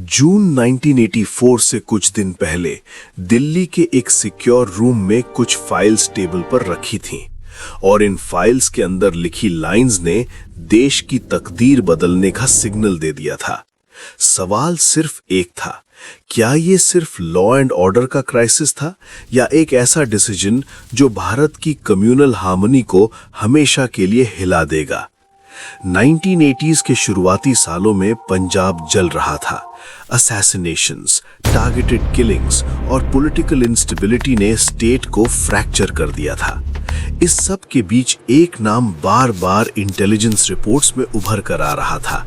जून 1984 से कुछ दिन पहले दिल्ली के एक सिक्योर रूम में कुछ फाइल्स टेबल पर रखी थीं और इन फाइल्स के अंदर लिखी लाइंस ने देश की तकदीर बदलने का सिग्नल दे दिया था। सवाल सिर्फ एक था, क्या ये सिर्फ लॉ एंड ऑर्डर का क्राइसिस था या एक ऐसा डिसीजन जो भारत की कम्युनल हार्मनी को हमेशा के लिए हिला देगा। 1980s के शुरुआती सालों में पंजाब जल रहा था। असैसिनेशंस, टारगेटेड किलिंग्स और पॉलिटिकल इंस्टेबिलिटी ने स्टेट को फ्रैक्चर कर दिया था। इस सब के बीच एक नाम बार बार इंटेलिजेंस रिपोर्ट्स में उभर कर आ रहा था,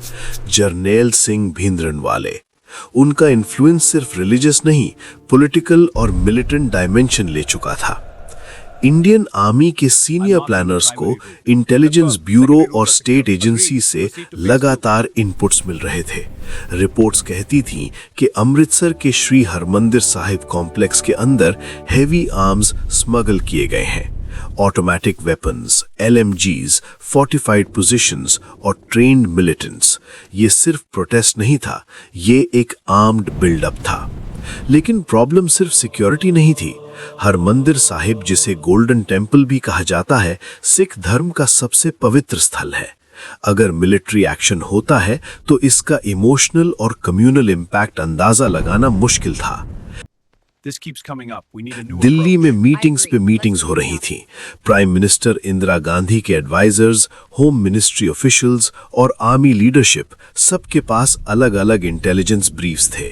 जरनैल सिंह भिंद्रनवाले। उनका इन्फ्लुएंस सिर्फ रिलीजियस नहीं, पॉलिटिकल और मिलिटेंट डायमेंशन ले चुका था। इंडियन आर्मी के सीनियर प्लानर्स को इंटेलिजेंस ब्यूरो और स्टेट एजेंसी से लगातार इनपुट्स मिल रहे थे। रिपोर्ट्स कहती थीं कि अमृतसर के श्री हरमंदिर साहिब कॉम्प्लेक्स के अंदर हेवी आर्म्स स्मगल किए गए हैं। Automatic weapons, LMGs, fortified positions और ट्रेन्ड मिलिटेंट्स। ये सिर्फ प्रोटेस्ट नहीं था, ये एक आर्म्ड बिल्डअप था। लेकिन प्रॉब्लम सिर्फ सिक्योरिटी नहीं थी। हरमंदिर साहिब, जिसे गोल्डन टेम्पल भी कहा जाता है, सिख धर्म का सबसे पवित्र स्थल है। अगर मिलिट्री एक्शन होता है तो इसका इमोशनल और कम्युनल इम्पैक्ट अंदाजा लगाना मुश्किल था। दिल्ली में मीटिंग्स पे मीटिंग्स हो रही थीं। प्राइम मिनिस्टर इंदिरा गांधी के एडवाइजर्स, होम मिनिस्ट्री ऑफिशियल्स और आर्मी लीडरशिप, सबके पास अलग अलग इंटेलिजेंस ब्रीफ्स थे।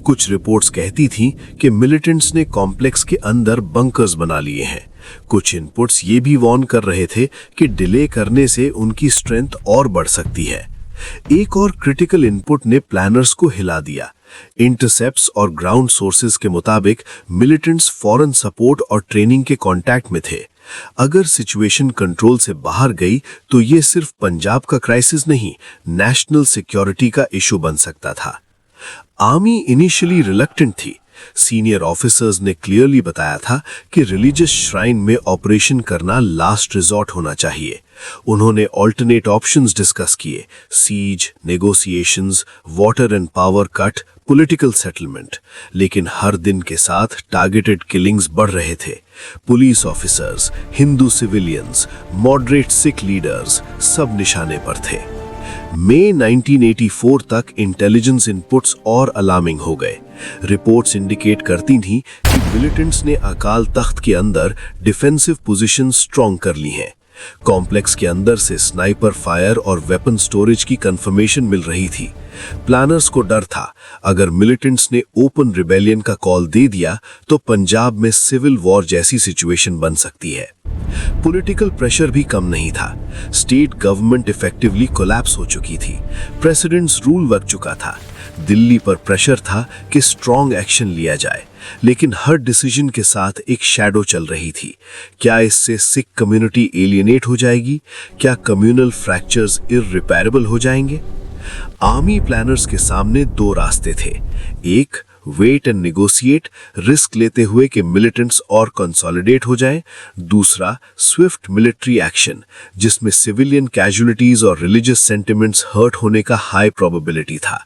कुछ रिपोर्ट्स कहती थीं कि मिलिटेंट्स ने कॉम्प्लेक्स के अंदर बंकर्स बना लिए हैं। कुछ इनपुट्स ये भी वार्न कर रहे थे कि डिले करने से उनकी स्ट्रेंथ और बढ़ सकती है। एक और क्रिटिकल इनपुट ने प्लानर्स को हिला दिया। इंटरसेप्ट्स और ग्राउंड सोर्सेज के मुताबिक मिलिटेंट्स फॉरेन सपोर्ट और ट्रेनिंग के कांटेक्ट में थे। अगर सिचुएशन कंट्रोल से बाहर गई तो ये सिर्फ पंजाब का क्राइसिस नहीं, नेशनल सिक्योरिटी का इशू बन सकता था। आर्मी इनिशियली रिलक्टेंट थी। सीनियर ऑफिसर्स ने क्लियरली बताया था कि रिलीजियस श्राइन में ऑपरेशन करना लास्ट रिजॉर्ट होना चाहिए। उन्होंने ऑल्टरनेट ऑप्शंस डिस्कस किए, siege, negotiations, water and power cut, political settlement. लेकिन हर दिन के साथ टारगेटेड किलिंग्स बढ़ रहे थे। Police officers, Hindu civilians, moderate Sikh leaders, सब निशाने पर थे। मई 1984 तक इंटेलिजेंस इनपुट्स और अलार्मिंग हो गए। रिपोर्ट्स इंडिकेट करती थीं कि मिलिटेंट्स ने अकाल तख्त के अंदर डिफेंसिव पोजीशन स्ट्रॉन्ग कर ली हैं। कॉम्प्लेक्स के अंदर से स्नाइपर फायर और वेपन स्टोरेज की कंफर्मेशन मिल रही थी। प्लानर्स को डर था, अगर मिलिटेंट्स ने ओपन रिबेलियन का कॉल दे दिया तो पंजाब में सिविल वॉर जैसी सिचुएशन बन सकती है। पॉलिटिकल प्रेशर भी कम नहीं था। स्टेट गवर्नमेंट इफेक्टिवली कोलैप्स हो चुकी थी। प्रेसिडेंट्स रूल वर्क चुका था। दिल्ली पर प्रेशर था कि स्ट्रॉन्ग एक्शन लिया जाए, लेकिन हर डिसीजन के साथ एक शैडो चल रही थी। क्या इससे सिख कम्युनिटी एलियनेट हो जाएगी? क्या कम्युनल फ्रैक्चर्स इररिपेरेबल हो जाएंगे? आर्मी प्लानर्स के सामने दो रास्ते थे। एक, वेट एंड नेगोशिएट, रिस्क लेते हुए कि मिलिटेंट्स और कंसोलिडेट हो जाए। दूसरा, स्विफ्ट मिलिट्री एक्शन, जिसमें सिविलियन कैजुअलिटीज और रिलीजियस सेंटिमेंट्स हर्ट होने का हाई प्रोबेबिलिटी था।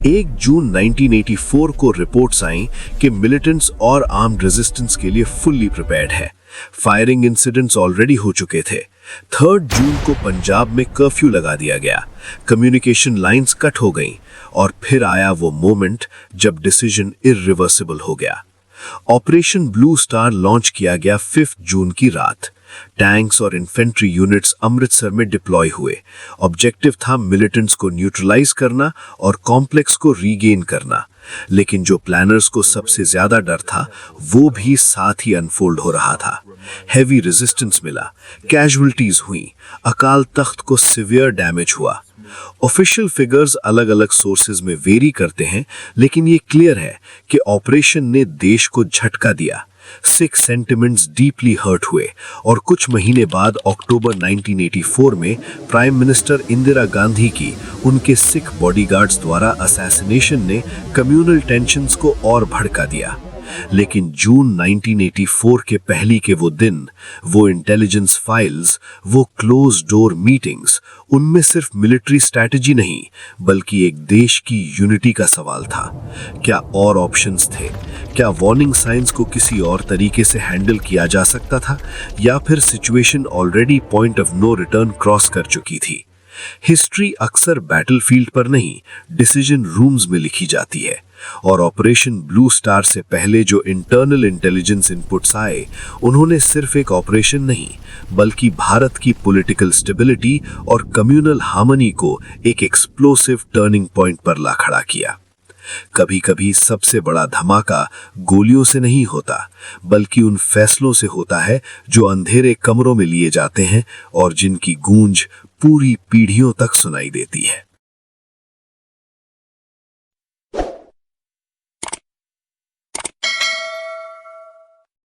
1 जून 1984 को रिपोर्ट्स आईं कि मिलिटेंट्स और आर्म्ड रेजिस्टेंस के लिए फुल्ली प्रिपेयर्ड है। फायरिंग इंसिडेंट्स ऑलरेडी हो चुके थे। 3 जून को पंजाब में कर्फ्यू लगा दिया गया। कम्युनिकेशन लाइंस कट हो गईं और फिर आया वो मोमेंट जब डिसीजन इररिवर्सिबल हो गया। ऑपरेशन ब्लू स्टार लॉन्च किया गया 5 जून की रात। टैंक्स और इन्फेंट्री यूनिट्स अमृतसर में डिप्लॉय हुए। ऑब्जेक्टिव था मिलिटेंट्स को न्यूट्रलाइज करना और कॉम्प्लेक्स को रीगेन करना। लेकिन जो प्लानर्स को सबसे ज्यादा डर था वो भी साथ ही अनफोल्ड हो रहा था। हेवी रेजिस्टेंस मिला, कैजुअलिटीज हुई, अकाल तख्त को सिवियर डैमेज हुआ। ऑफिशियल फिगर्स अलग अलग सोर्सेज में वेरी करते हैं, लेकिन ये क्लियर है कि ऑपरेशन ने देश को झटका दिया। सिख सेंटिमेंट्स डीपली हर्ट हुए और कुछ महीने बाद अक्टूबर 1984 में प्राइम मिनिस्टर इंदिरा गांधी की उनके सिख बॉडीगार्ड्स द्वारा असैसिनेशन ने कम्युनल टेंशन्स को और भड़का दिया। लेकिन जून 1984 के पहली के वो दिन, वो इंटेलिजेंस फाइल्स, वो क्लोज डोर मीटिंग्स, उनमें सिर्फ मिलिट्री स्ट्रैटेजी नहीं बल्कि एक देश की यूनिटी का सवाल था। क्या और ऑप्शंस थे? क्या वार्निंग साइंस को किसी और तरीके से हैंडल किया जा सकता था, या फिर situation already point of no return cross कर चुकी थी? हिस्ट्री अक्सर बैटलफील्ड पर नहीं, डिसीजन रूम्स में लिखी जाती है, और ऑपरेशन ब्लू स्टार से पहले जो इंटरनल इंटेलिजेंस इनपुट्स आए, उन्होंने सिर्फ एक ऑपरेशन नहीं बल्कि भारत की पॉलिटिकल स्टेबिलिटी और कम्युनल हार्मनी को एक एक्सप्लोसिव टर्निंग पॉइंट पर ला खड़ा किया। कभी कभी सबसे बड़ा धमाका गोलियों से नहीं होता बल्कि उन फैसलों से होता है जो अंधेरे कमरों में लिए जाते हैं और जिनकी गूंज पूरी पीढ़ियों तक सुनाई देती है।